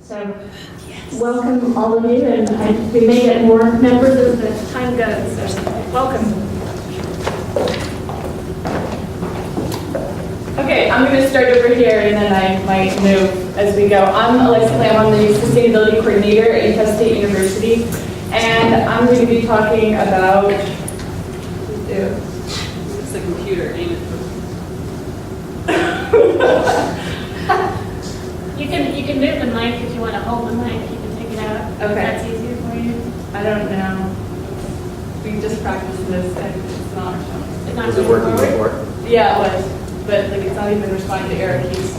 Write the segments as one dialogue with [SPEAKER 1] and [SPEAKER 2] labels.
[SPEAKER 1] So, welcome all of you, and we may get more members as the time goes. So, welcome. Okay, I'm going to start over here, and then I might move as we go. I'm Lamm. I'm the Sustainability Coordinator at Utah State University, and I'm going to be talking about.
[SPEAKER 2] It's the computer, ain't it?
[SPEAKER 1] You can move the mic if you want to hold the mic. You can take it out.
[SPEAKER 2] Okay.
[SPEAKER 1] If that's easier for you.
[SPEAKER 2] I don't know. We just practiced this and it's not.
[SPEAKER 1] It's not
[SPEAKER 3] Was it
[SPEAKER 1] going
[SPEAKER 3] working
[SPEAKER 1] forward.
[SPEAKER 3] before?
[SPEAKER 2] Yeah, it was. But like it's not even responding to error keys.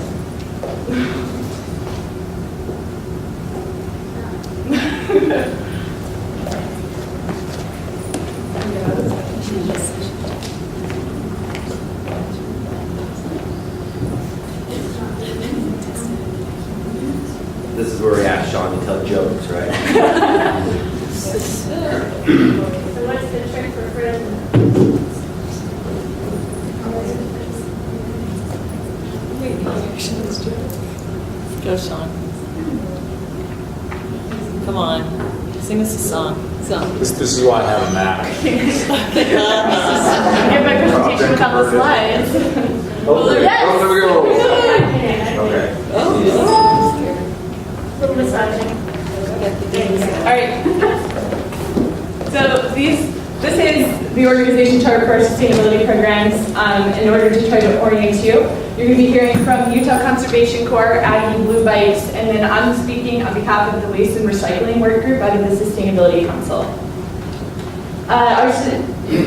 [SPEAKER 3] This is where we ask Sean to tell jokes, right?
[SPEAKER 1] So what's the trick for Frozen?
[SPEAKER 4] Go, Sean. Come on. Sing us a song.
[SPEAKER 5] This is why I have a Mac.
[SPEAKER 2] Give my presentation without the slides.
[SPEAKER 3] Oh, there,
[SPEAKER 2] Yes!
[SPEAKER 3] oh, there we go. Okay.
[SPEAKER 1] Little massaging.
[SPEAKER 2] All right. So this is the organization chart for our sustainability programs. In order to try to orient you, you're going to be hearing from Utah Conservation Corps, Aggie Blue Bites, and then I'm speaking on behalf of the Waste and Recycling Work Group out of the Sustainability Council. Our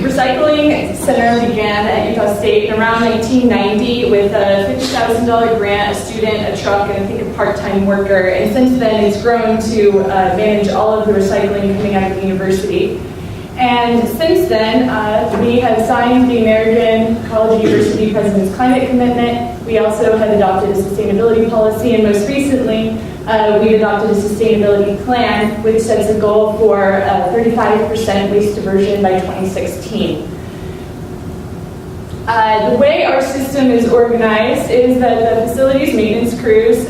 [SPEAKER 2] recycling center began at Utah State in around 1990 with a $50,000 grant, a student, a truck, and I think a part-time worker. And since then, it's grown to manage all of the recycling coming out of the university. And since then, we have signed the American College University President's Climate Commitment. We also have adopted a sustainability policy, and most recently, we adopted a sustainability plan, which sets a goal for 35% waste diversion by 2016. The way our system is organized is that the facilities maintenance crews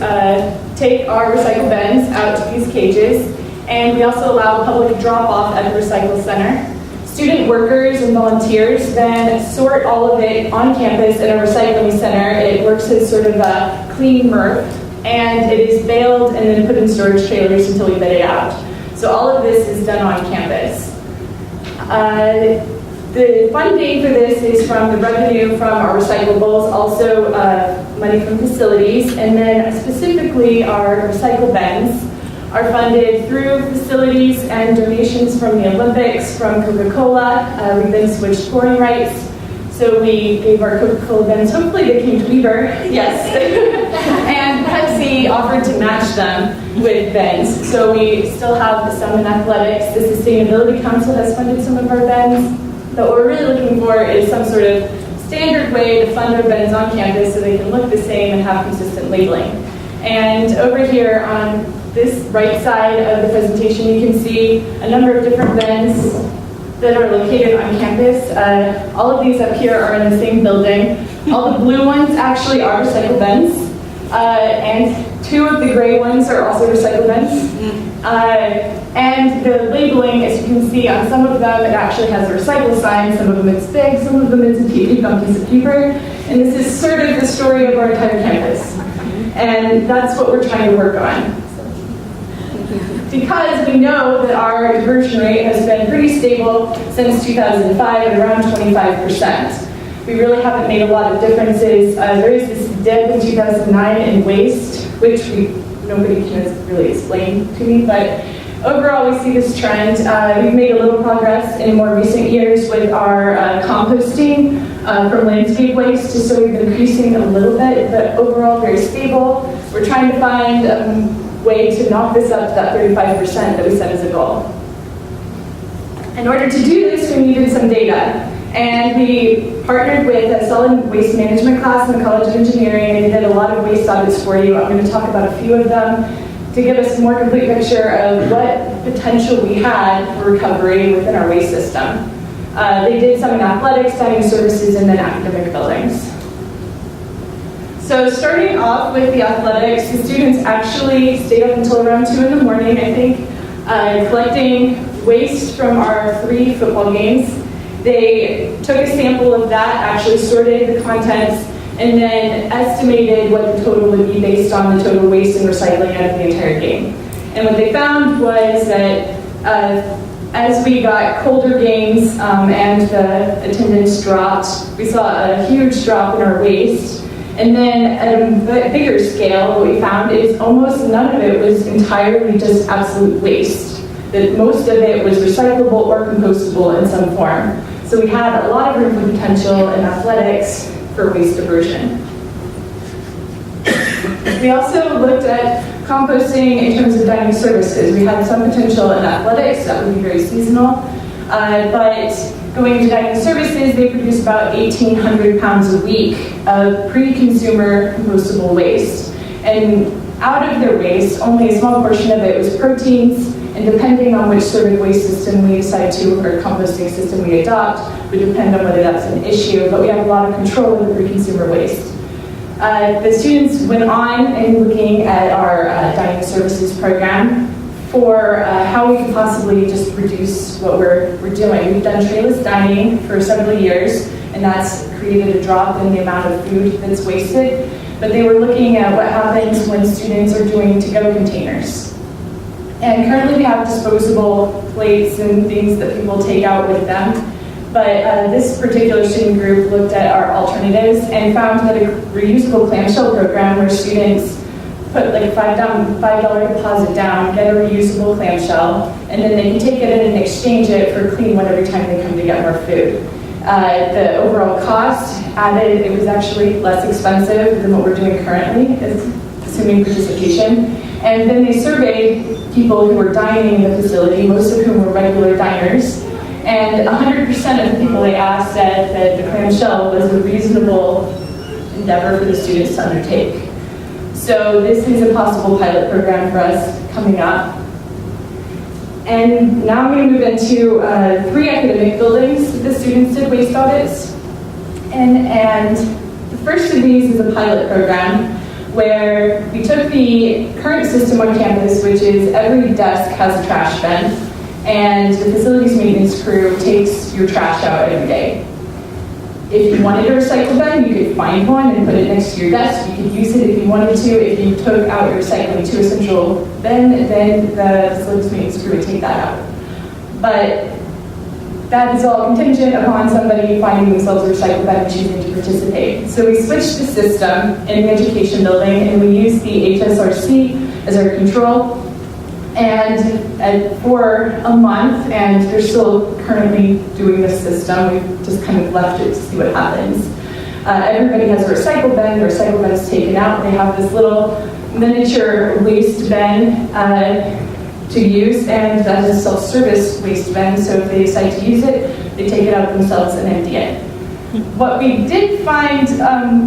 [SPEAKER 2] take our recycle bins out to these cages, and we also allow public drop-off at the recycle center. Student workers and volunteers then sort all of it on campus at our recycling center. It works as sort of a clean MRF, and it is baled and then put in storage trailers until we bid it out. So all of this is done on campus. The funding for this is from the revenue from our recyclables, also money from facilities, and then specifically our recycle bins are funded through facilities and donations from the Olympics, from Coca-Cola. We've been switched scoring rights, so we gave our Coca-Cola bins. Hopefully they came to Weber, yes. And Pepsi offered to match them with bins. So we still have some in athletics. The Sustainability Council has funded some of our bins. But what we're really looking for is some sort of standard way to fund our bins on campus so they can look the same and have consistent labeling. And over here on this right side of the presentation, you can see a number of different bins that are located on campus. All of these up here are in the same building. All the blue ones actually are recycle bins, and two of the gray ones are also recycle bins. And the labeling, as you can see on some of them, it actually has a recycle sign. Some of them it's big, some of them it's a piece of paper. And this is sort of the story of our entire campus. And that's what we're trying to work on. Because we know that our diversion rate has been pretty stable since 2005 at around 25%. We really haven't made a lot of differences. There is this dip in 2009 in waste, which nobody can really explain to me, but overall we see this trend. We've made a little progress in more recent years with our composting from landscape waste, so we've been increasing a little bit, but overall very stable. We're trying to find way to knock this up to that 35% that we set as a goal. In order to do this, we needed some data. And we partnered with a solid waste management class in the College of Engineering, and they did a lot of waste audits for you. I'm going to talk about a few of them to give us a more complete picture of what potential we had for recovery within our waste system. They did some in athletics, dining services, and then academic buildings. So So starting off with the athletics, the students actually stayed up until around 2 in the morning, I think, collecting waste from our 3 football games. They took a sample of that, actually sorted the contents, and then estimated what the total would be based on the total waste and recycling out of the entire game. And what they found was that as we got colder games and the attendance dropped, we saw a huge drop in our waste. And then at a bigger scale, what we found is almost none of it was entirely just absolute waste. That most of it was recyclable or compostable in some form. So we had a lot of room for potential in athletics for waste diversion. We also looked at composting in terms of dining services. We had some potential in athletics, that would be very seasonal. But going to dining services, they produce about 1,800 pounds a week of pre-consumer compostable waste. And out of their waste, only a small portion of it was proteins, and depending on which sort of waste system we decide to, or composting system we adopt, would depend on whether that's an issue, but we have a lot of control over the pre-consumer waste. The students went on and looking at our dining services program for how we could possibly just reduce what we're doing. We've done trayless dining for several years, and that's created a drop in the amount of food that's wasted. But they were looking at what happens when students are doing to-go containers. And currently we have disposable plates and things that people take out with them. But this particular student group looked at our alternatives and found that a reusable clamshell program where students put like $5 deposit down, get a reusable clamshell, and then they can take it in and exchange it for clean one every time they come to get more food. The overall cost added, it was actually less expensive than what we're doing currently, assuming participation. And then they surveyed people who were dining in the facility, most of whom were regular diners. And 100% of the people they asked said that the clamshell was a reasonable endeavor for the students to undertake. So this is a possible pilot program for us coming up. And now I'm going to move into 3 academic buildings that the students did waste audits. And the first of these is a pilot program where we took the current system on campus, which is every desk has a trash bin, and the facilities maintenance crew takes your trash out every day. If you wanted a recycle bin, you could find one and put it next to your desk. You could use it if you wanted to. If you took out your recycling to a central bin, then the facilities maintenance crew would take that out. But that is all contingent upon somebody finding themselves a recycle bin and choosing to participate. So we switched the system in the education building, and we used the HSRC as our control. And for a month, and they're still currently doing this system, we've just kind of left it to see what happens. Everybody has a recycle bin, the recycle bin is taken out, they have this little miniature waste bin to use, and that is a self-service waste bin, so if they decide to use it, they take it out themselves and empty it. What we did find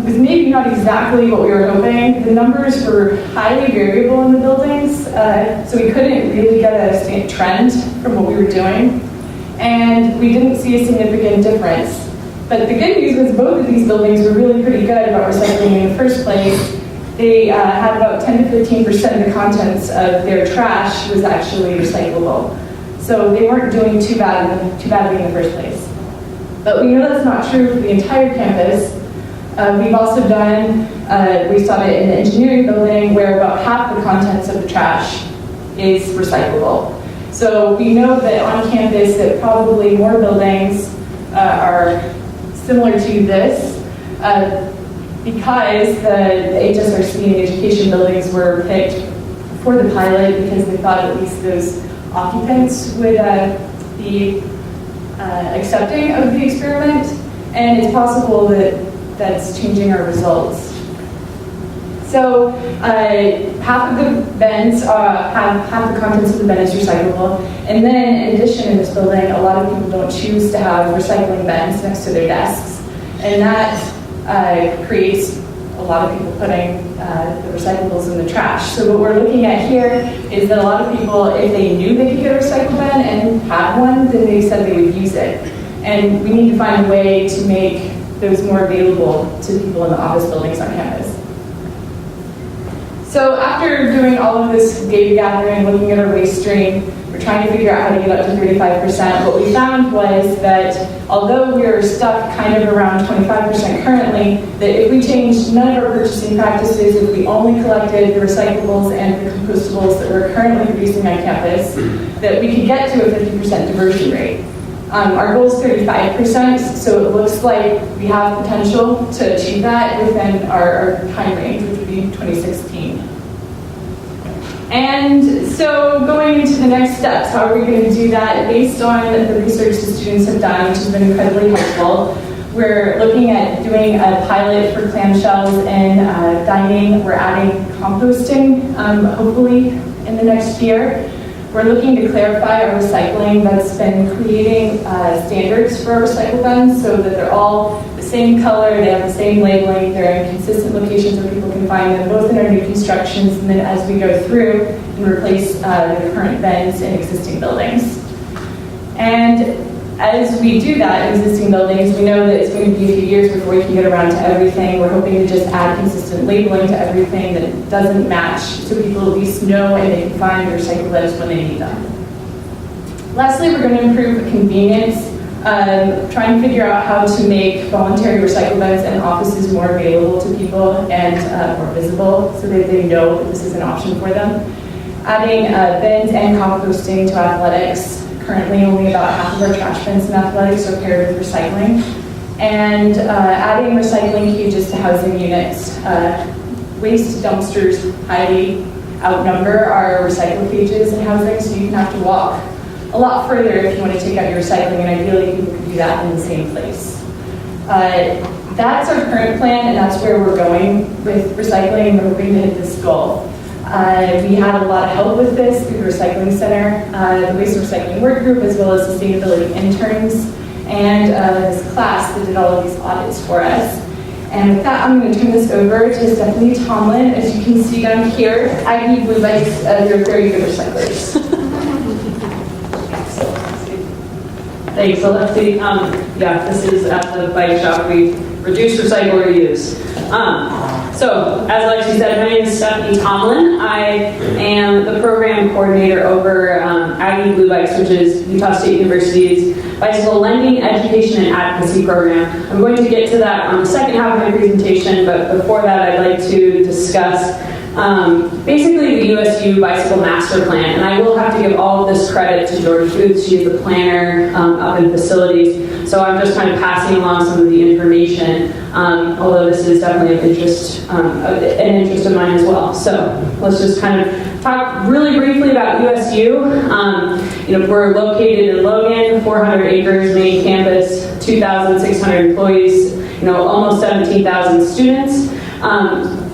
[SPEAKER 2] was maybe not exactly what we were hoping. The numbers were highly variable in the buildings, so we couldn't really get a trend from what we were doing, and we didn't see a significant difference. But the good news was both of these buildings were really pretty good about recycling in the first place. They had about 10 to 15% of the contents of their trash was actually recyclable. So they weren't doing too badly in the first place. But we know that's not true for the entire campus. We've also done, we saw it in the engineering building where about half the contents of the trash is recyclable. So we know that on campus that probably more buildings are similar to this because the HSRC and the education buildings were picked for the pilot because they thought at least those occupants would be accepting of the experiment, and it's possible that that's changing our results. So half of the bins have half the contents of the bin is recyclable, and then in addition in this building, a lot of people don't choose to have recycling bins next to their desks, and that creates a lot of people putting the recyclables in the trash. So what we're looking at here is that a lot of people, if they knew they could get a recycle bin and had one, then they said they would use it. And we need to find a way to make those more available to people in the office buildings on campus. So after doing all of this data gathering, looking at our waste stream, we're trying to figure out how to get up to 35%. What we found was that although we are stuck kind of around 25% currently, that if we changed none of our purchasing practices, if we only collected the recyclables and the compostables that we're currently producing on campus, that we could get to a 50% diversion rate. Our goal is 35%, so it looks like we have potential to achieve that within our time range, which would be 2016. And so going into the next steps, how are we going to do that? Based on the research the students have done, which has been incredibly helpful, we're looking at doing a pilot for clamshells and dining. We're adding composting, hopefully in the next year. We're looking to clarify our recycling. That's been creating standards for our recycle bins so that they're all the same color, they have the same labeling, they're in consistent locations where people can find them, both in our new constructions and then as we go through and replace the current bins in existing buildings. And as we do that in existing buildings, we know that it's going to be a few years before we can get around to everything. We're hoping to just add consistent labeling to everything that doesn't match so people at least know and they can find their recycle bins when they need them. Lastly, we're going to improve convenience, trying to figure out how to make voluntary recycle bins and offices more available to people and more visible so that they know that this is an option for them. Adding bins and composting to athletics. Currently, only about half of our trash bins in athletics are paired with recycling. And adding recycling cages to housing units. Waste dumpsters highly outnumber our recycle cages in housing, so you can have to walk a lot further if you want to take out your recycling, and ideally people could do that in the same place. That's our current plan, and that's where we're going with recycling. We're hoping to hit this goal. We had a lot of help with this through the Recycling Center, the Waste and Recycling Work Group, as well as sustainability interns, and this class that did all of these audits for us. And with that, I'm going to turn this over to Stephanie Tomlin. As you can see down here, Aggie Blue Bikes, they're very good recyclers.
[SPEAKER 6] Thanks, Alexi. Yeah, this is at the bike shop. We reduce, recycle, reuse. So, as Alexi said, my name is Stephanie Tomlin. I am the program coordinator over Aggie Blue Bikes, which is Utah State University's bicycle lending, education, and advocacy program. I'm going to get to that on the second half of my presentation, but before that, I'd like to discuss basically the USU Bicycle Master Plan, and I will have to give all of this credit to Jordan Booth. She is the planner up in facilities, so I'm just kind of passing along some of the information, although this is definitely of interest, an interest of mine as well. So let's just kind of talk really briefly about USU. We're located in Logan, 400 acres, main campus, 2,600 employees, almost 17,000 students.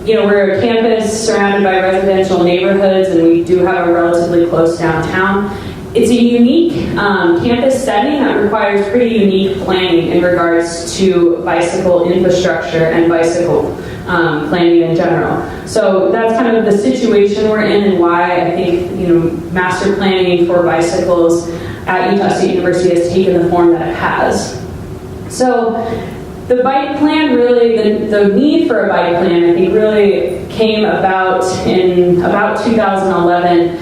[SPEAKER 6] We're a campus surrounded by residential neighborhoods, and we do have a relatively close downtown. It's a unique campus setting that requires pretty unique planning in regards to bicycle infrastructure and bicycle planning in general. So that's kind of the situation we're in and why I think, master planning for bicycles at Utah State University has taken the form that it has. So the bike plan really, the need for a bike plan, I think really came about in about 2011.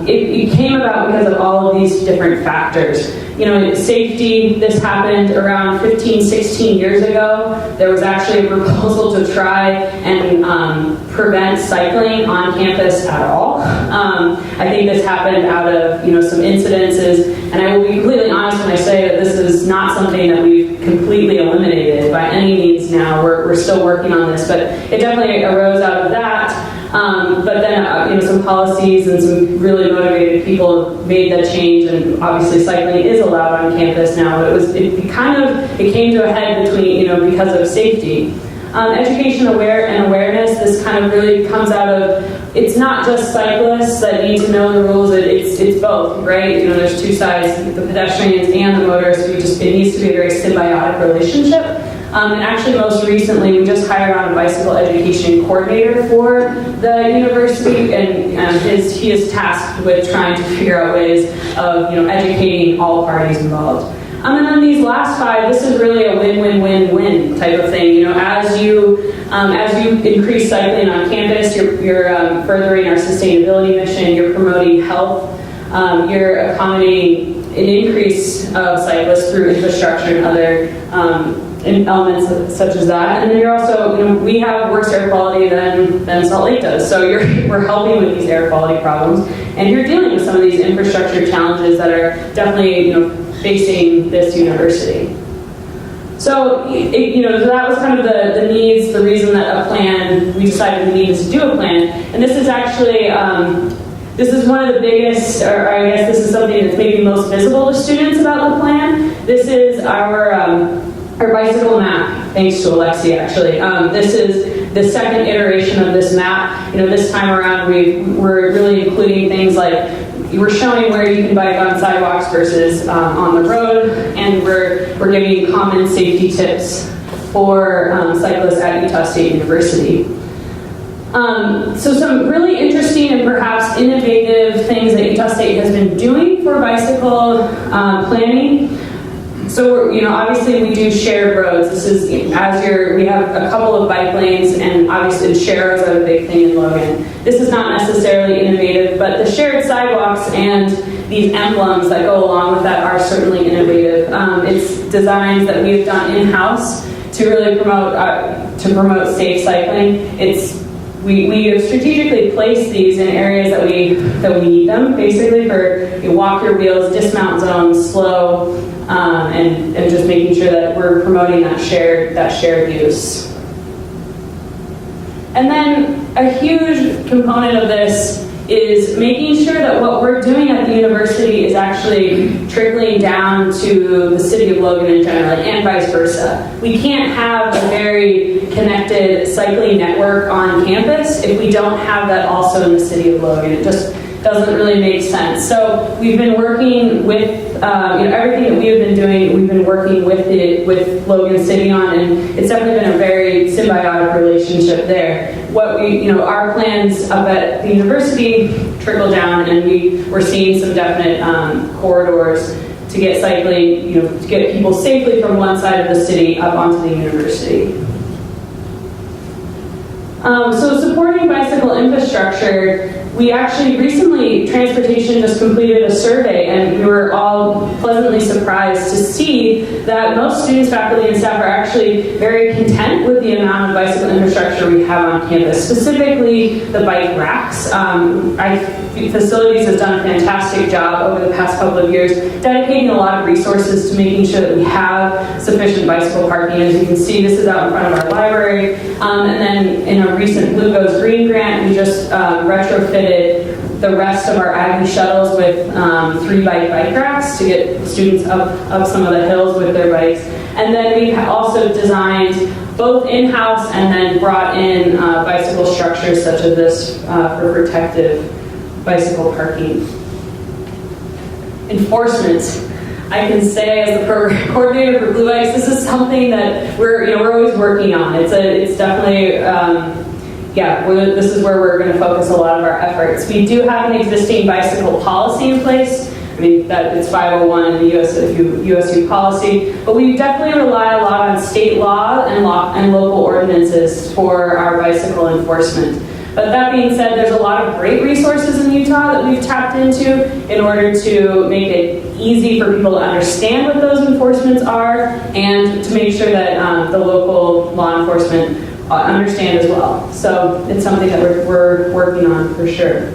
[SPEAKER 6] It came about because of all of these different factors. Safety, this happened around 15, 16 years ago. There was actually a proposal to try and prevent cycling on campus at all. I think this happened out of some incidences, and I will be completely honest when I say that this is not something that we've completely eliminated by any means now. We're still working on this, but it definitely arose out of that. But then, some policies and some really motivated people made that change, and obviously cycling is allowed on campus now. It came to a head between, because of safety. Education and awareness, this kind of really comes out of, it's not just cyclists that need to know the rules, it's both, right? There's two sides, the pedestrians and the motorists. It needs to be a very symbiotic relationship. And actually, most recently, we just hired on a bicycle education coordinator for the university, and he is tasked with trying to figure out ways of educating all parties involved. And then these last five, this is really a win-win-win-win type of thing. As you As you increase cycling on campus, you're furthering our sustainability mission, you're promoting health, you're accommodating an increase of cyclists through infrastructure and other elements such as that. And then you're also, we have worse air quality than Salt Lake does. So we're helping with these air quality problems. And you're dealing with some of these infrastructure challenges that are definitely, facing this university. So, so that was kind of the needs, the reason that we decided we needed to do a plan. And this is actually, this is one of the biggest, or I guess this is something that's maybe most visible to students about the plan. This is our bicycle map, thanks to Alexi actually. This is the second iteration of this map. This time around we're really including things like, we're showing where you can bike on sidewalks versus on the road, and we're giving you common safety tips for cyclists at Utah State University. So some really interesting and perhaps innovative things that Utah State has been doing for bicycle planning. So obviously we do shared roads. This is we have a couple of bike lanes, and obviously shared roads are a big thing in Logan. This is not necessarily innovative, but the shared sidewalks and these emblems that go along with that are certainly innovative. It's designs that we've done in-house to really promote safe cycling. We have strategically placed these in areas that we need them, basically for walk your wheels, dismount zones, slow, and just making sure that we're promoting that shared use. And then a huge component of this is making sure that what we're doing at the university is actually trickling down to the city of Logan in general, and vice versa. We can't have a very connected cycling network on campus if we don't have that also in the city of Logan. It just doesn't really make sense. So we've been working with everything that we have been doing. We've been working with Logan City on, and it's definitely been a very symbiotic relationship there. Our plans up at the university trickle down, and we're seeing some definite corridors to get cycling, to get people safely from one side of the city up onto the university. So supporting bicycle infrastructure, we actually recently, Transportation just completed a survey, and we were all pleasantly surprised to see that most students, faculty, and staff are actually very content with the amount of bicycle infrastructure we have on campus, specifically the bike racks. Facilities has done a fantastic job over the past couple of years, dedicating a lot of resources to making sure that we have sufficient bicycle parking. As you can see, this is out in front of our library. And then in a recent Blue Goes Green grant, we just retrofitted the rest of our Aggie shuttles with 3 bike racks to get students up some of the hills with their bikes. And then we also designed both in-house and then brought in bicycle structures such as this for protective bicycle parking. Enforcement. I can say as the program coordinator for Blue Bikes, this is something that we're always working on. It's definitely this is where we're going to focus a lot of our efforts. We do have an existing bicycle policy in place. That it's 501 in the USU policy, but we definitely rely a lot on state law and local ordinances for our bicycle enforcement. But that being said, there's a lot of great resources in Utah that we've tapped into in order to make it easy for people to understand what those enforcements are, and to make sure that the local law enforcement understand as well. So it's something that we're working on for sure.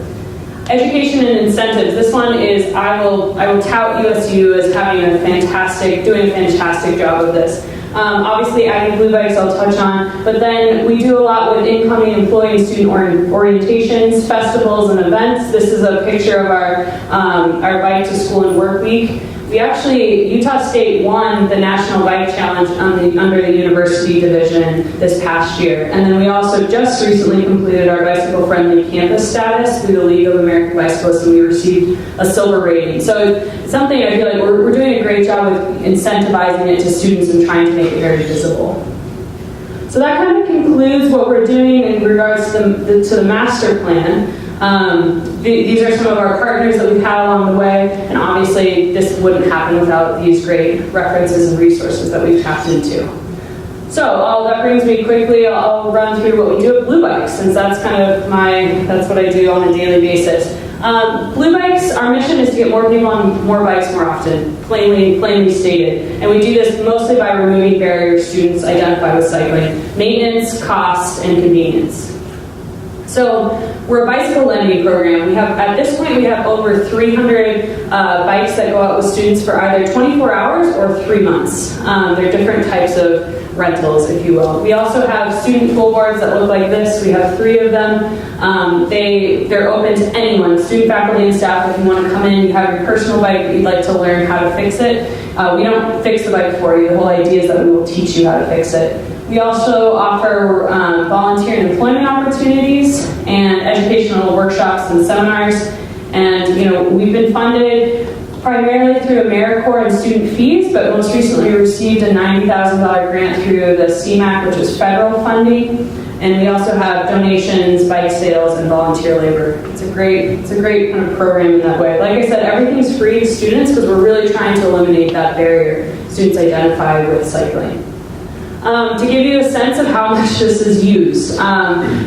[SPEAKER 6] Education and incentives. This one is, I will tout USU as doing a fantastic job of this. Obviously, Aggie Blue Bikes I'll touch on, but then we do a lot with incoming employee and student orientations, festivals, and events. This is a picture of our Bike to School and Work Week. Utah State won the National Bike Challenge under the University Division this past year. And then we also just recently completed our bicycle-friendly campus status through the League of American Bicyclists, and we received a silver rating. So it's something I feel like we're doing a great job with incentivizing it to students and trying to make it very visible. So that kind of concludes what we're doing in regards to the master plan. These are some of our partners that we've had along the way, and obviously this wouldn't happen without these great references and resources that we've tapped into. So that brings me quickly, I'll run through what we do at Blue Bikes, since that's kind of that's what I do on a daily basis. Blue Bikes, our mission is to get more people on more bikes more often, plainly stated. And we do this mostly by removing barriers students identify with cycling: maintenance, cost, and convenience. So we're a bicycle lending program. At this point, we have over 300 bikes that go out with students for either 24 hours or 3 months. They're different types of rentals, if you will. We also have student pull boards that look like this. We have 3 of them. They're open to anyone, student, faculty, and staff. If you want to come in, you have your personal bike, but you'd like to learn how to fix it. We don't fix the bike for you. The whole idea is that we will teach you how to fix it. We also offer volunteer and employment opportunities and educational workshops and seminars. And we've been funded primarily through AmeriCorps and student fees, but most recently we received a $90,000 grant through the CMAQ, which is federal funding. And we also have donations, bike sales, and volunteer labor. It's a great kind of program in that way. Like I said, everything's free to students because we're really trying to eliminate that barrier students identify with cycling. To give you a sense of how much this is used,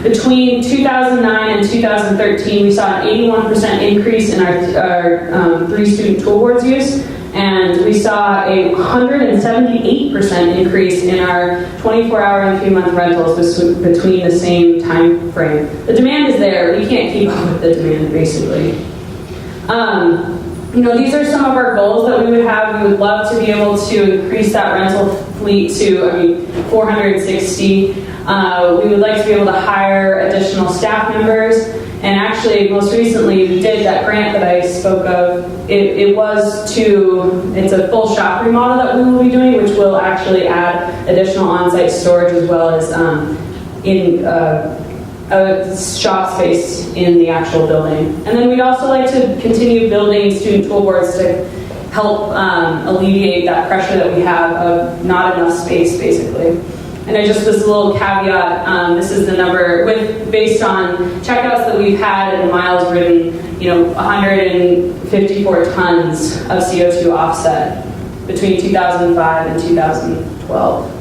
[SPEAKER 6] between 2009 and 2013, we saw an 81% increase in our 3 student toolboards use, and we saw a 178% increase in our 24-hour and 3-month rentals between the same time frame. The demand is there. We can't keep up with the demand, basically. These are some of our goals that we would have. We would love to be able to increase that rental fleet to, 460. We would like to be able to hire additional staff members. And actually, most recently, we did that grant that I spoke of. It's a full shop remodel that we will be doing, which will actually add additional on-site storage as well as a shop space in the actual building. And then we'd also like to continue building student toolboards to help alleviate that pressure that we have of not enough space, basically. And just this little caveat, this is the number, based on checkouts that we've had and the miles ridden, 154 tons of CO2 offset between 2005 and 2012.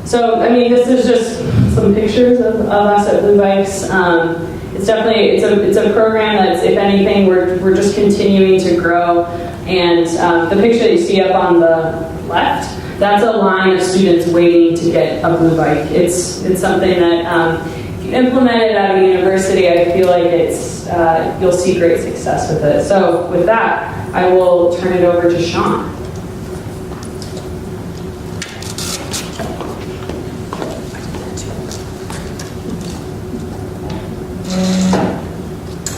[SPEAKER 6] So, this is just some pictures of us at Blue Bikes. It's definitely, it's a program that's, if anything, we're just continuing to grow. And the picture that you see up on the left, that's a line of students waiting to get a Blue Bike. It's something that if you implement it at a university, I feel like you'll see great success with it. So with that, I will turn it over to Sean.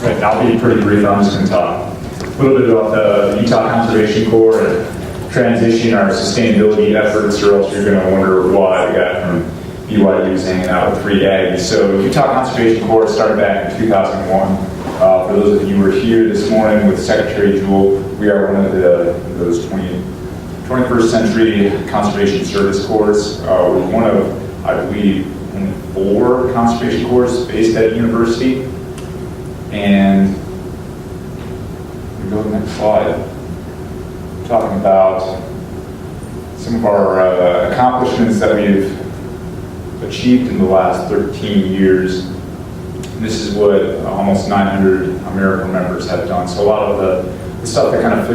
[SPEAKER 5] Right, I'll be pretty brief. I'm just going to talk a little bit about the Utah Conservation Corps and transition our sustainability efforts, or else you're going to wonder why we got from BYU's hanging out with 3 Aggies. So Utah Conservation Corps started back in 2001. For those of you who were here this morning with Secretary Jewell, we are one of those 21st century conservation service corps. We're one of, I believe, only 4 conservation corps based at university. And we go to the next slide. Talking about some of our accomplishments that we've achieved in the last 13 years. And this is what almost 900 AmeriCorps members have done. So a lot of the stuff that kind of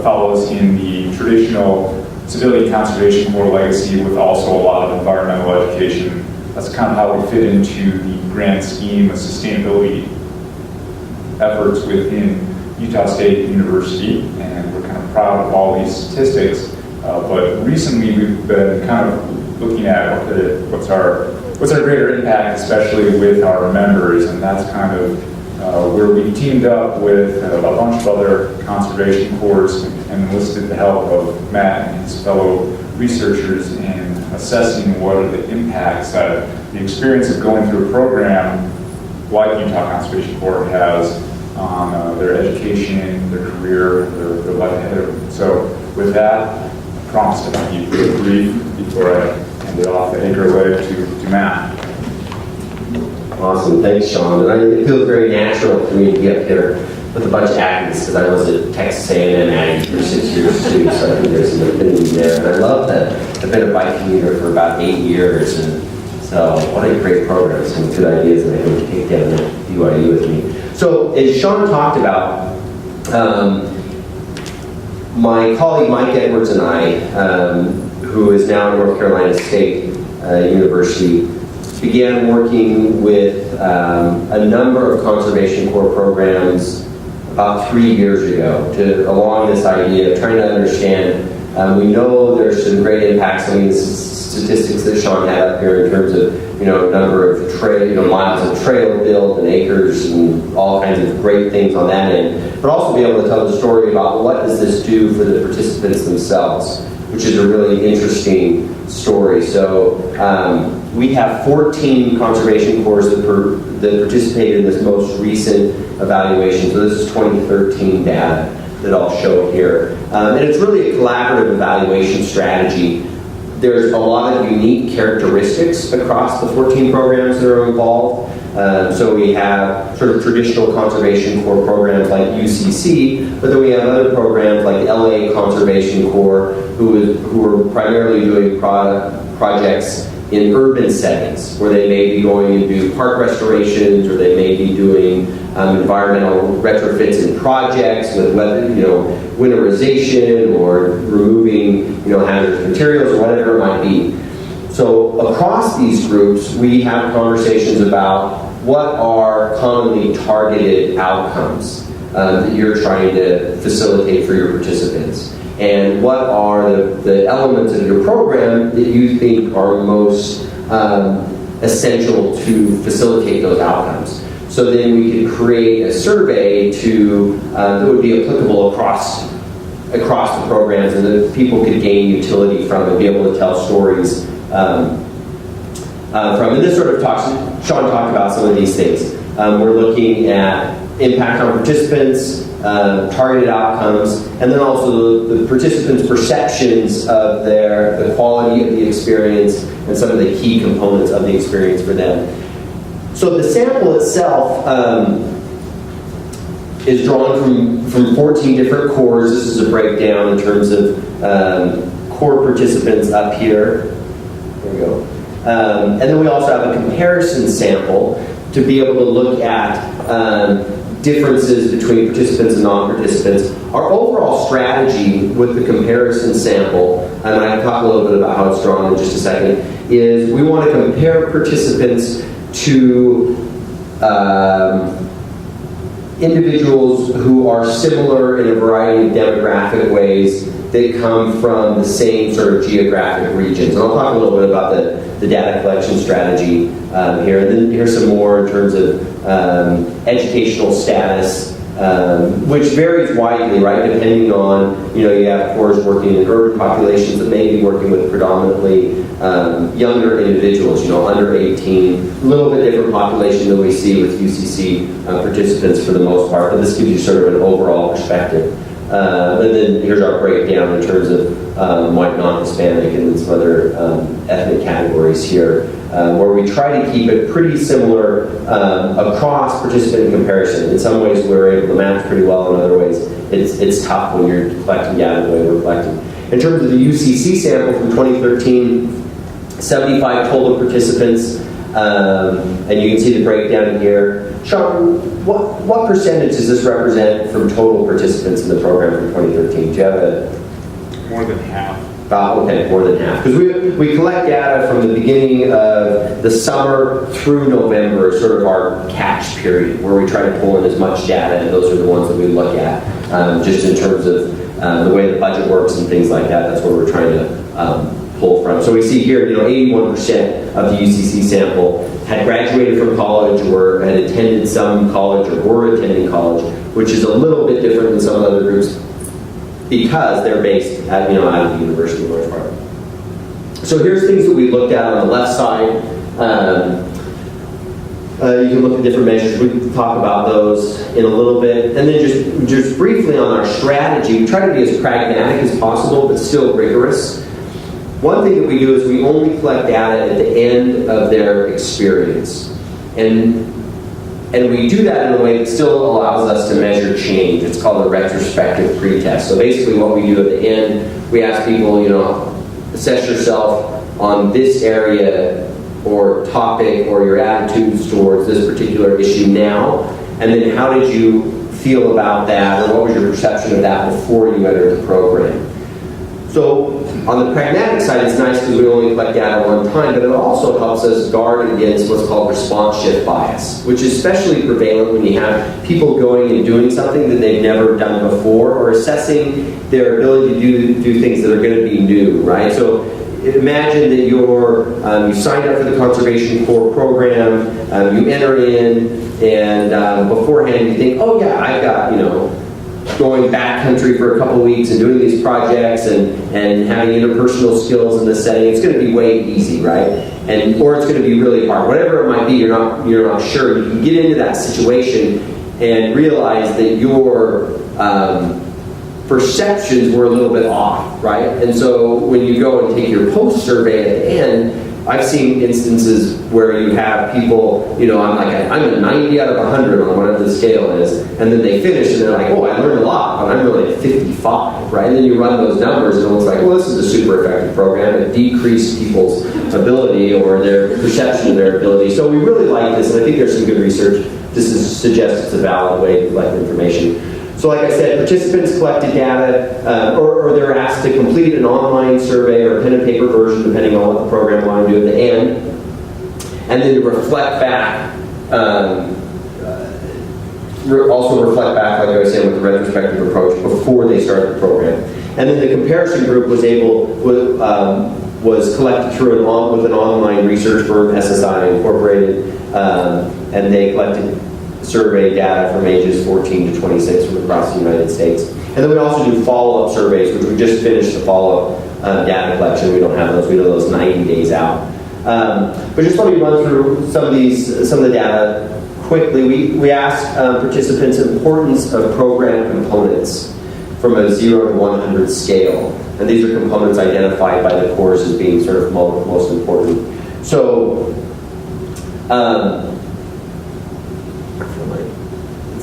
[SPEAKER 5] follows in the traditional civilian conservation corps legacy, with also a lot of environmental education. That's kind of how we fit into the grand scheme of sustainability efforts within Utah State University, and we're kind of proud of all these statistics. But recently, we've been kind of looking at what's our greater impact, especially with our members, and that's kind of where we teamed up with a bunch of other conservation corps and enlisted the help of Matt and his fellow researchers in assessing what are the impacts that the experience of going through a program like Utah Conservation Corps has on their education, their career, their life ahead of them. So with that, I promise to be really brief before I hand it off the anchor leg to Matt.
[SPEAKER 3] Awesome, thanks, Sean. And it feels very natural for me to be up here with a bunch of activists, because I was at Texas A&M Aggie for 6 years too, so I think there's some affinity there. And I love that I've been a bike commuter for about 8 years, and so what a great program, some good ideas that I can take down to BYU with me. So as Sean talked about, my colleague Mike Edwards and I, who is now at North Carolina State University, began working with a number of Conservation Corps programs about 3 years ago along this idea of trying to understand. We know there's some great impacts. I mean, the statistics that Sean had up here in terms of number of miles of trail built and acres and all kinds of great things on that end, but also be able to tell the story about what does this do for the participants themselves, which is a really interesting story. So we have 14 conservation corps that participated in this most recent evaluation. So this is 2013 data that I'll show here. And it's really a collaborative evaluation strategy. There's a lot of unique characteristics across the 14 programs that are involved. So we have sort of traditional conservation corps programs like UCC, but then we have other programs like LA Conservation Corps, who are primarily doing projects in urban settings, where they may be going to do park restorations, or they may be doing environmental retrofits in projects with winterization or removing hazardous materials or whatever it might be. So across these groups, we have conversations about what are commonly targeted outcomes that you're trying to facilitate for your participants, and what are the elements of your program that you think are most essential to facilitate those outcomes. So then we could create a survey that would be applicable across the programs, and that people could gain utility from and be able to tell stories from. And this sort of Sean talked about some of these things. We're looking at impact on participants, targeted outcomes, and then also the participants' perceptions of the quality of the experience and some of the key components of the experience for them. So the sample itself is drawn from 14 different corps. This is a breakdown in terms of corps participants up here. There we go. And then we also have a comparison sample to be able to look at differences between participants and non-participants. Our overall strategy with the comparison sample, and I can talk a little bit about how it's drawn in just a second, is we want to compare participants to individuals who are similar in a variety of demographic ways that come from the same sort of geographic regions. And I'll talk a little bit about the data collection strategy here. And then here's some more in terms of educational status, which varies widely, right? Depending on, you have corps working in urban populations that may be working with predominantly younger individuals, under 18, a little bit different population than we see with UCC participants for the most part, but this gives you sort of an overall perspective. And then here's our breakdown in terms of white, non-Hispanic, and some other ethnic categories here, where we try to keep it pretty similar across participant comparison. In some ways, we're able to match pretty well. In other ways, it's tough when you're collecting data the way we're collecting. In terms of the UCC sample from 2013, 75 total participants, and you can see the breakdown here. Sean, what percentage does this represent from total participants in the program from 2013? Do you have
[SPEAKER 5] More than half.
[SPEAKER 3] Okay, more than half. Because we collect data from the beginning of the summer through November, sort of our catch period, where we try to pull in as much data, and those are the ones that we look at, just in terms of the way the budget works and things like that. That's where we're trying to pull from. So we see here, 81% of the UCC sample had graduated from college or had attended some college or were attending college, which is a little bit different than some other groups because they're based at, out of the University of North Carolina. So here's things that we looked at on the left side. You can look at different measures. We can talk about those in a little bit. And then just briefly on our strategy, we try to be as pragmatic as possible, but still rigorous. One thing that we do is we only collect data at the end of their experience. And And we do that in a way that still allows us to measure change. It's called a retrospective pretest. So basically what we do at the end, we ask people, assess yourself on this area or topic or your attitudes towards this particular issue now, and then how did you feel about that, or what was your perception of that before you entered the program? So on the pragmatic side, it's nice because we only collect data one time, but it also helps us guard against what's called response shift bias, which is especially prevalent when you have people going and doing something that they've never done before, or assessing their ability to do things that are going to be new, right? So imagine that you signed up for the Conservation Corps program, you enter in, and beforehand you think, oh yeah, I've got, going backcountry for a couple of weeks and doing these projects and having interpersonal skills in this setting, it's going to be way easy, right? Or it's going to be really hard. Whatever it might be, you're not sure. You can get into that situation and realize that your perceptions were a little bit off, right? And so when you go and take your post-survey at the end, I've seen instances where you have people, I'm a 90 out of 100 on whatever the scale is, and then they finish and they're like, oh, I learned a lot, but I'm really at 55, right? And then you run those numbers and it's like, well, this is a super effective program. It decreased people's ability or their perception of their ability. So we really like this, and I think there's some good research. This suggests it's a valid way to collect information. So like I said, participants collected data, or they're asked to complete an online survey or a pen and paper version, depending on what the program wanted to do at the end, and then to reflect back, also reflect back, like I was saying, with the retrospective approach before they start the program. And then the comparison group was collected through with an online research firm, SSI Incorporated, and they collected survey data from ages 14 to 26 from across the United States. And then we also do follow-up surveys, which we just finished the follow-up data collection. We don't have those. We do those 90 days out. But just let me run through some of the data quickly. We asked participants importance of program components from a 0 to 100 scale. And these are components identified by the course as being sort of most important. So,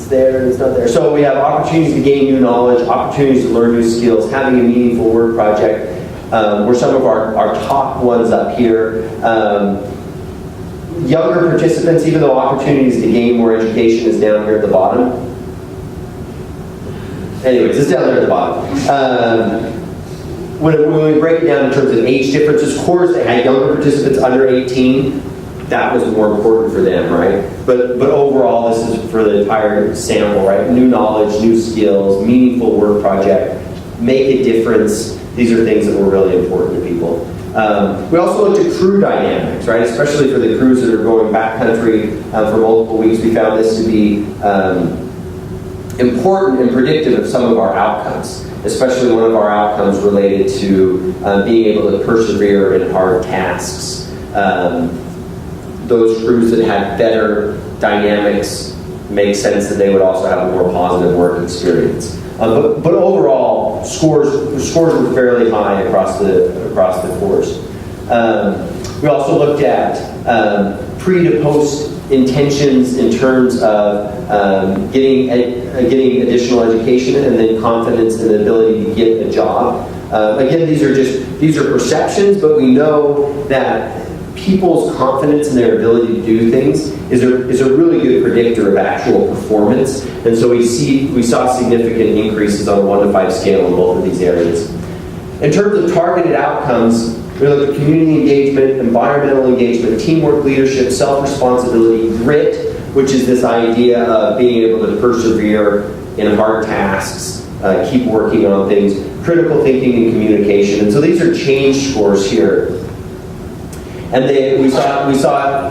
[SPEAKER 3] there, it's not there. So we have opportunities to gain new knowledge, opportunities to learn new skills, having a meaningful work project were some of our top ones up here. Younger participants, even though opportunities to gain more education is down here at the bottom. Anyways, it's down there at the bottom. When we break it down in terms of age differences, course that had younger participants under 18, that was more important for them, right? But overall, this is for the entire sample, right? New knowledge, new skills, meaningful work project, make a difference. These are things that were really important to people. We also looked at crew dynamics, right? Especially for the crews that are going backcountry for multiple weeks. We found this to be important and predictive of some of our outcomes, especially one of our outcomes related to being able to persevere in hard tasks. Those crews that had better dynamics make sense that they would also have a more positive work experience. But overall, scores were fairly high across the course. We also looked at pre to post intentions in terms of getting additional education and then confidence in the ability to get a job. Again, these are perceptions, but we know that people's confidence in their ability to do things is a really good predictor of actual performance. And so we saw significant increases on a 1 to 5 scale in both of these areas. In terms of targeted outcomes, we looked at community engagement, environmental engagement, teamwork, leadership, self-responsibility, grit, which is this idea of being able to persevere in hard tasks, keep working on things, critical thinking and communication. And so these are change scores here. And we saw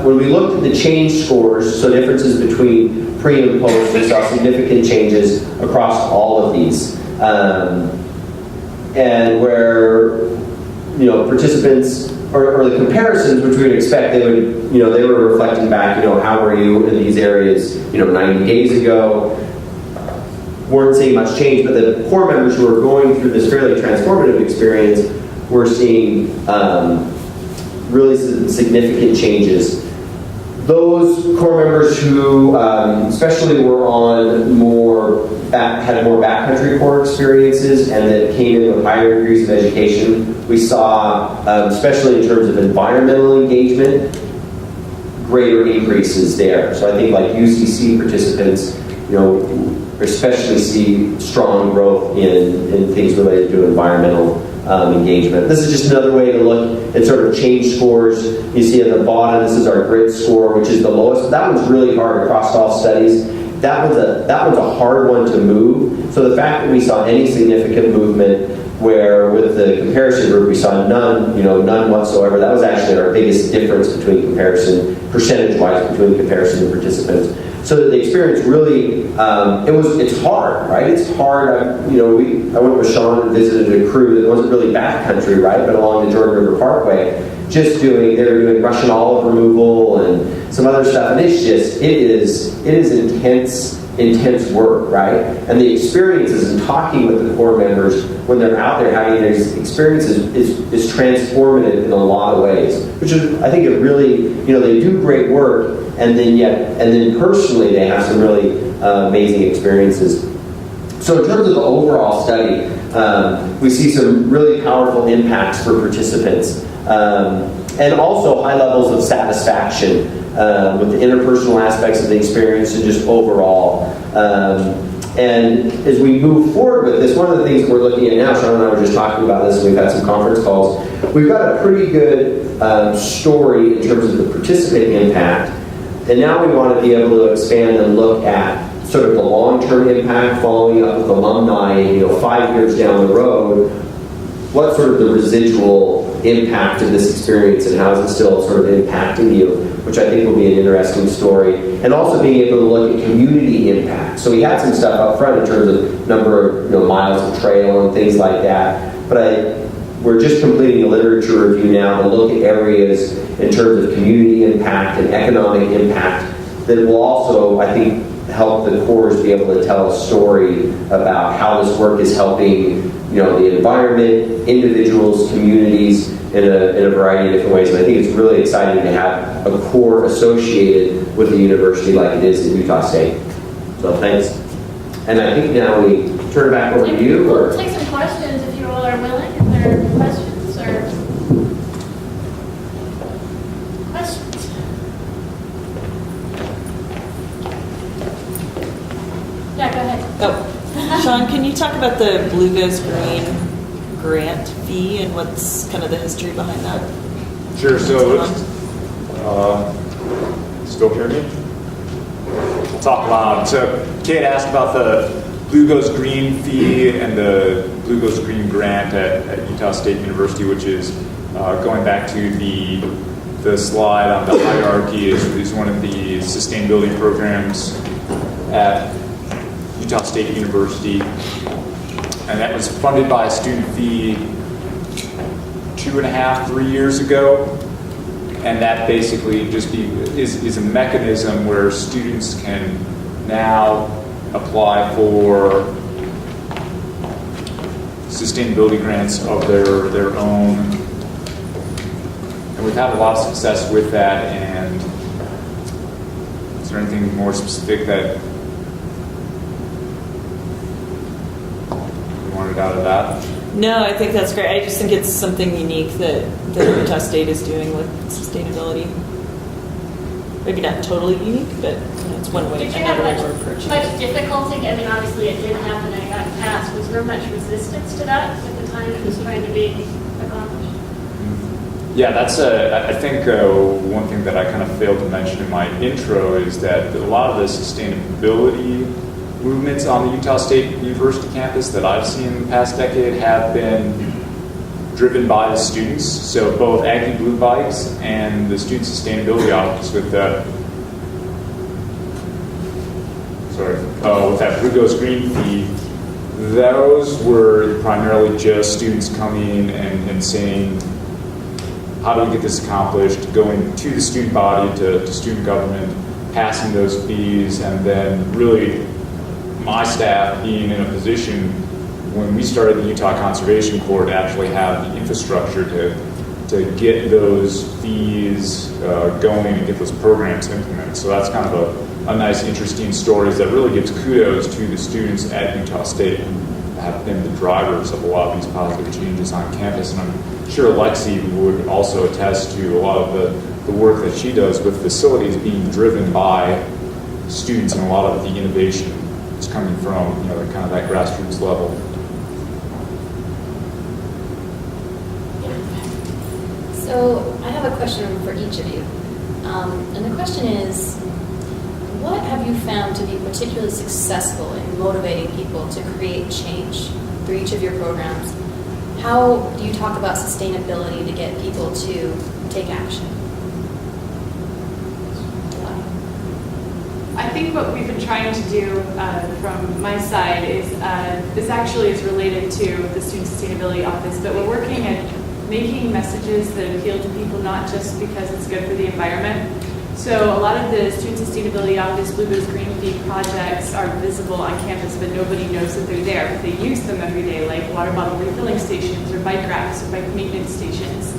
[SPEAKER 3] when we looked at the change scores, so differences between pre and post, we saw significant changes across all of these. And where participants or the comparisons, which we would expect, they were reflecting back, how were you in these areas, 90 days ago. Weren't seeing much change, but the core members who were going through this fairly transformative experience were seeing really significant changes. those Corps members who especially were on had more backcountry Corps experiences and that came in with higher degrees of education, we saw, especially in terms of environmental engagement, greater increases there. So I think like UCC participants, especially see strong growth in things related to environmental engagement. This is just another way to look at sort of change scores. You see at the bottom, this is our grit score, which is the lowest. That one's really hard across all studies. That one's a hard one to move. So the fact that we saw any significant movement where with the comparison group we saw none whatsoever, that was actually our biggest difference between comparison, percentage-wise between comparison and participants. So that the experience really, it's hard, right? It's hard. I went with Sean and visited a crew that wasn't really backcountry, right, but along the Duerden River Parkway, they were doing Russian olive removal and some other stuff, and it is intense work, right? And the experiences and talking with the Corps members when they're out there having these experiences is transformative in a lot of ways, which is, I think it really, they do great work, and then personally they have some really amazing experiences. So in terms of the overall study, we see some really powerful impacts for participants, and also high levels of satisfaction with the interpersonal aspects of the experience and just overall. And as we move forward with this, one of the things we're looking at now, Sean and I were just talking about this, and we've had some conference calls, we've got a pretty good story in terms of the participant impact, and now we want to be able to expand and look at sort of the long-term impact following up with alumni, 5 years down the road. What sort of the residual impact of this experience and how is it still sort of impacting you, which I think will be an interesting story. And also being able to look at community impact. So we had some stuff up front in terms of number of miles of trail and things like that, but we're just completing a literature review now to look at areas in terms of community impact and economic impact that will also, I think, help the Corps be able to tell a story about how this work is helping the environment, individuals, communities in a variety of different ways. And I think it's really exciting to have a Corps associated with a university like it is at Utah State. So thanks. And I think now we turn it back over to you.
[SPEAKER 7] We'll take some questions if you all are willing. If there are questions or questions. Yeah, go ahead.
[SPEAKER 4] Oh, Sean, can you talk about the Blue Goes Green grant fee and what's kind of the history behind that?
[SPEAKER 5] Sure. So, still hear me? I'll talk loud. So, Kate asked about the Blue Goes Green fee and the Blue Goes Green grant at Utah State University, which is going back to the slide on the hierarchy, is one of the sustainability programs at Utah State University, and that was funded by a student fee 2.5, 3 years ago, and that basically just is a mechanism where students can now apply for sustainability grants of their own, and we've had a lot of success with that. And is there anything more specific that out of that?
[SPEAKER 4] No, I think that's great. I just think it's something unique that Utah State is doing with sustainability. Maybe not totally unique, but it's one way.
[SPEAKER 7] Did you have
[SPEAKER 4] we're approaching
[SPEAKER 7] much
[SPEAKER 4] it.
[SPEAKER 7] difficulty? I mean, obviously it did happen and it got passed. Was there much resistance to that at the time it was trying to be accomplished?
[SPEAKER 5] Yeah, that's I think one thing that I kind of failed to mention in my intro is that a lot of the sustainability movements on the Utah State University campus that I've seen in the past decade have been driven by the students. So both Aggie Blue Bikes and the Student Sustainability Office with that Blue Goes Green fee, those were primarily just students coming and saying, how do we get this accomplished, going to the student body, to student government, passing those fees, and then really my staff being in a position when we started the Utah Conservation Corps to actually have the infrastructure to to get those fees going and get those programs implemented. So that's kind of a nice, interesting story that really gives kudos to the students at Utah State who have been the drivers of a lot of these positive changes on campus. And I'm sure Lexi would also attest to a lot of the work that she does with facilities being driven by students, and a lot of the innovation is coming from, you know, kind of that grassroots level.
[SPEAKER 8] So I have a question for each of you. And the question is, what have you found to be particularly successful in motivating people to create change through each of your programs? How do you talk about sustainability to get people to take action?
[SPEAKER 2] I think what we've been trying to do from my side is, this actually is related to the Student Sustainability Office, but we're working at making messages that appeal to people not just because it's good for the environment. So a lot of the Student Sustainability Office Bluebird's Green Fee projects are visible on campus, but nobody knows that they're there. But they use them every day, like water bottle refilling stations or bike racks or bike maintenance stations.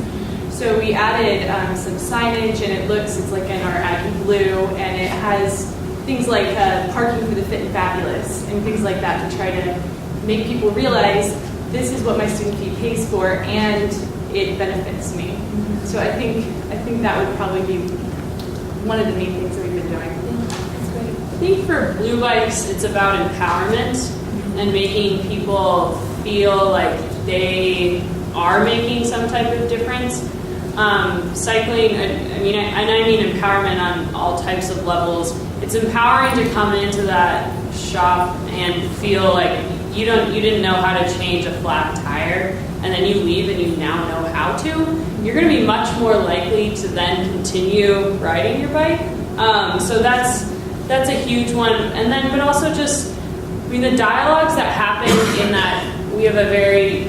[SPEAKER 2] So we added some signage, and it's like in our Aggie blue, and it has things like parking for the fit and fabulous and things like that to try to make people realize this is what my student fee pays for and it benefits me. So I think that would probably be one of the main things that we've been doing.
[SPEAKER 6] I think for Blue Bikes, it's about empowerment and making people feel like they are making some type of difference. Cycling, I mean empowerment on all types of levels. It's empowering to come into that shop and feel like you didn't know how to change a flat tire, and then you leave and you now know how to. You're going to be much more likely to then continue riding your bike. So that's a huge one. And then, but also just, the dialogues that happen in that, we have a very,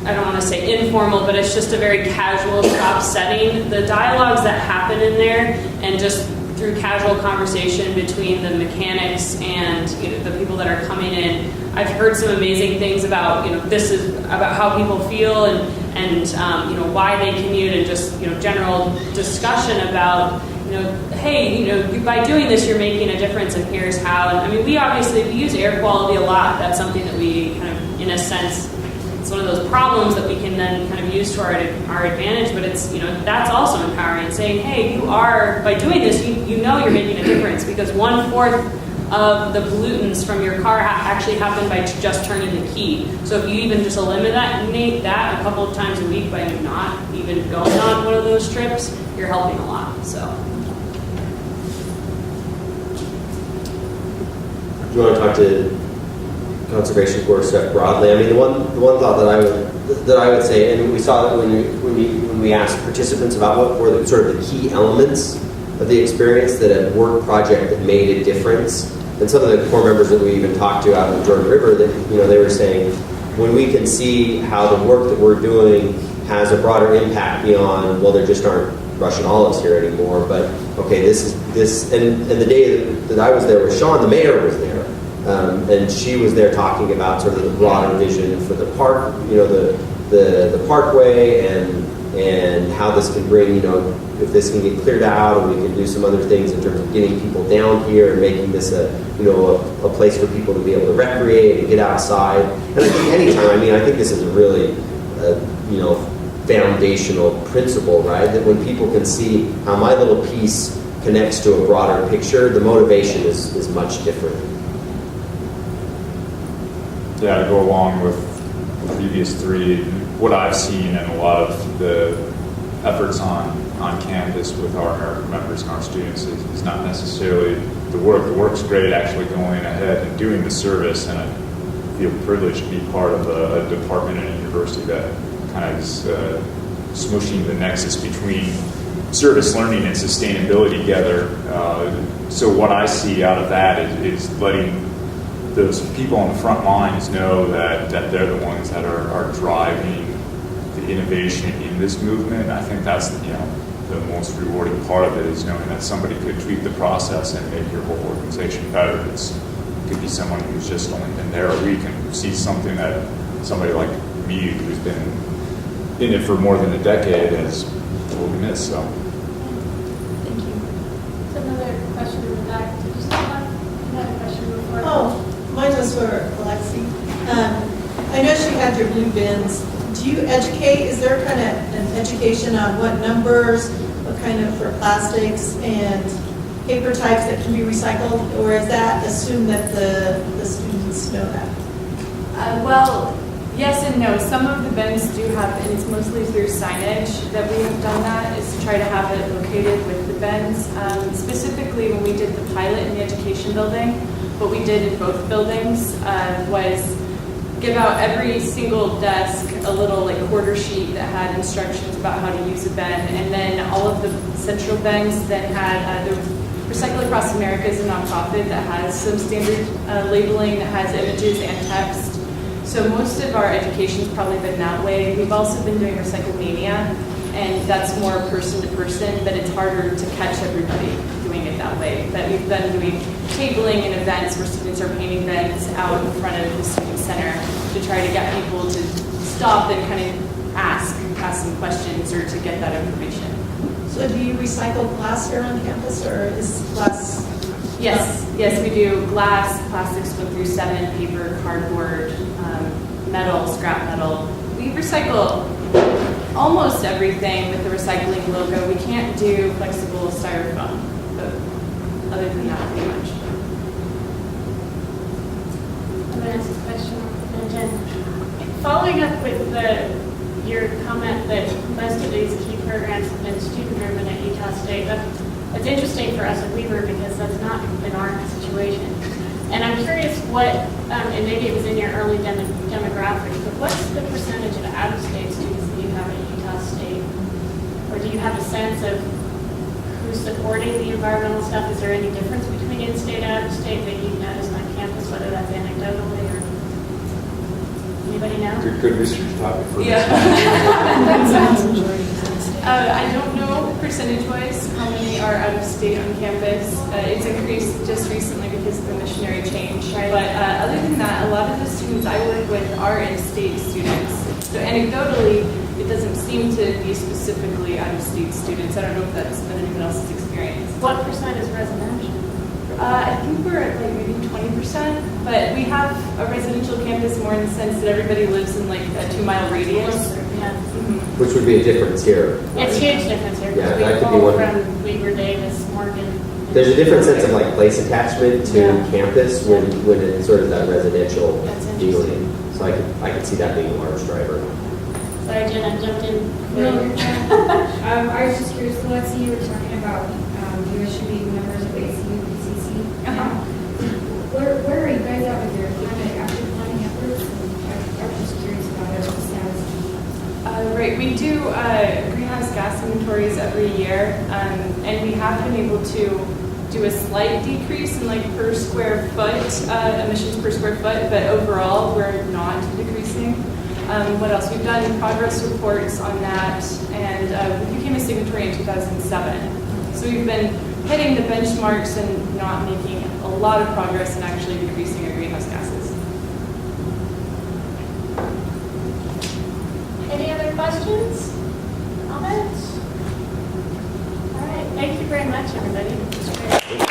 [SPEAKER 6] I don't want to say informal, but it's just a very casual shop setting. The dialogues that happen in there, and just through casual conversation between the mechanics and the people that are coming in, I've heard some amazing things about this is about how people feel and why they commute, and just general discussion about hey, by doing this you're making a difference, and here's how. And I mean, we use air quality a lot. That's something that we kind of, in a sense, it's one of those problems that we can then kind of use to our advantage, but it's, that's also empowering, saying, hey, you are, by doing this, you know you're making a difference, because 1/4 of the pollutants from your car actually happen by just turning the key. So if you even just eliminate that a couple of times a week by not even going on one of those trips, you're helping a lot, so.
[SPEAKER 3] Do you want to talk to conservation corps stuff broadly? I mean, the one thought that I would say, and we saw that when we asked participants about what were the sort of the key elements of the experience, that a work project that made a difference. And some of the core members that we even talked to out in the Duerden River, that they were saying, when we can see how the work that we're doing has a broader impact beyond, well, there just aren't Russian olives here anymore, but okay, this, and the day that I was there with Sean, the mayor was there. And she was there talking about sort of the broader vision for the park, the parkway, and how this can bring, if this can get cleared out, and we can do some other things in terms of getting people down here and making this a place for people to be able to recreate and get outside. And I think anytime, I think this is a really, foundational principle, right? That when people can see how my little piece connects to a broader picture, the motivation is much different.
[SPEAKER 5] Yeah, to go along with the previous three, what I've seen in a lot of the efforts on campus with our members and our students is not necessarily the work. The work's great, actually going ahead and doing the service, and I feel privileged to be part of a department at a university that kind of is smooshing the nexus between service learning and sustainability together. So what I see out of that is letting those people on the front lines know that they're the ones that are driving the innovation in this movement. I think that's the most rewarding part of it, is knowing that somebody could tweak the process and make your whole organization better. It could be someone who's just only been there a week and sees something that somebody like me, who's been in it for more than a decade is what we miss, so.
[SPEAKER 8] Thank you.
[SPEAKER 7] So another question in the back. Did you still have another question before?
[SPEAKER 9] Oh, mine was for Alexi. I know she had your blue bins. Do you educate, is there kind of an education on what numbers, what kind of for plastics and paper types that can be recycled? Or is that assumed that the students know that?
[SPEAKER 2] Well, yes and no. Some of the bins do have, and it's mostly through signage that we have done that, is to try to have it located with the bins. Specifically, when we did the pilot in the education building, what we did in both buildings was give out every single desk a little like quarter sheet that had instructions about how to use a bin, and then all of the central bins then had the Recycle Across America is a nonprofit that has some standard labeling that has images and text. So most of our education's probably been that way. We've also been doing Recycle Mania, and that's more person to person, but it's harder to catch everybody doing it that way. But we've been doing tabling and events where students are painting bins out in front of the student center to try to get people to stop and kind of ask some questions or to get that information.
[SPEAKER 9] So do you recycle glass here on campus, or is glass?
[SPEAKER 2] Yes, we do glass, plastics 1 through 7, paper, cardboard, metal, scrap metal. We recycle almost everything with the recycling logo. We can't do flexible styrofoam, but other than that, pretty much.
[SPEAKER 7] I'm going to ask a question. And following up with your comment that most of these key programs have been student-driven at Utah State, that's interesting for us at Weaver because that's not been our situation. And I'm curious what, and maybe it was in your early demographics, but what's the percentage of out-of-state students that you have at Utah State? Or do you have a sense of who's supporting the environmental stuff? Is there any difference between in-state and out-of-state that you've noticed on campus, whether that's anecdotally or anybody know?
[SPEAKER 5] Good research topic for
[SPEAKER 2] Yeah. I don't know percentage-wise how many are out of state on campus. It's increased just recently because of the missionary change.
[SPEAKER 7] Right.
[SPEAKER 2] But other than that, a lot of the students I work with are in-state students. So anecdotally, it doesn't seem to be specifically out-of-state students. I don't know if that's been anyone else's experience.
[SPEAKER 7] What percent is residential?
[SPEAKER 2] I think we're at like maybe 20%, but we have a residential campus more in the sense that everybody lives in like a 2-mile radius.
[SPEAKER 7] Yeah.
[SPEAKER 3] Which would be a difference here.
[SPEAKER 7] It's a huge difference here.
[SPEAKER 3] Yeah,
[SPEAKER 7] because
[SPEAKER 3] that
[SPEAKER 7] we
[SPEAKER 3] could be
[SPEAKER 7] all
[SPEAKER 3] one.
[SPEAKER 7] from Weaver, Davis, Morgan.
[SPEAKER 3] There's a different sense of like place attachment to
[SPEAKER 7] Yeah.
[SPEAKER 3] campus when it's sort of that residential
[SPEAKER 7] That's interesting.
[SPEAKER 3] feeling. So I could see that being a large driver.
[SPEAKER 7] Sorry, Jen, I jumped in.
[SPEAKER 10] No, I was just curious, Alexi, you were talking about you guys should be members of ACU, PCC. Where are you guys at with your active planning efforts? I'm just curious about it, the status.
[SPEAKER 2] Right, we do greenhouse gas inventories every year, and we have been able to do a slight decrease in like per square foot, emissions per square foot, but overall we're not decreasing. What else? We've done progress reports on that, and we became a signatory in 2007. So we've been hitting the benchmarks and not making a lot of progress in actually decreasing our greenhouse gases.
[SPEAKER 7] Any other questions? Comments? All right, thank you very much, everybody. This was great.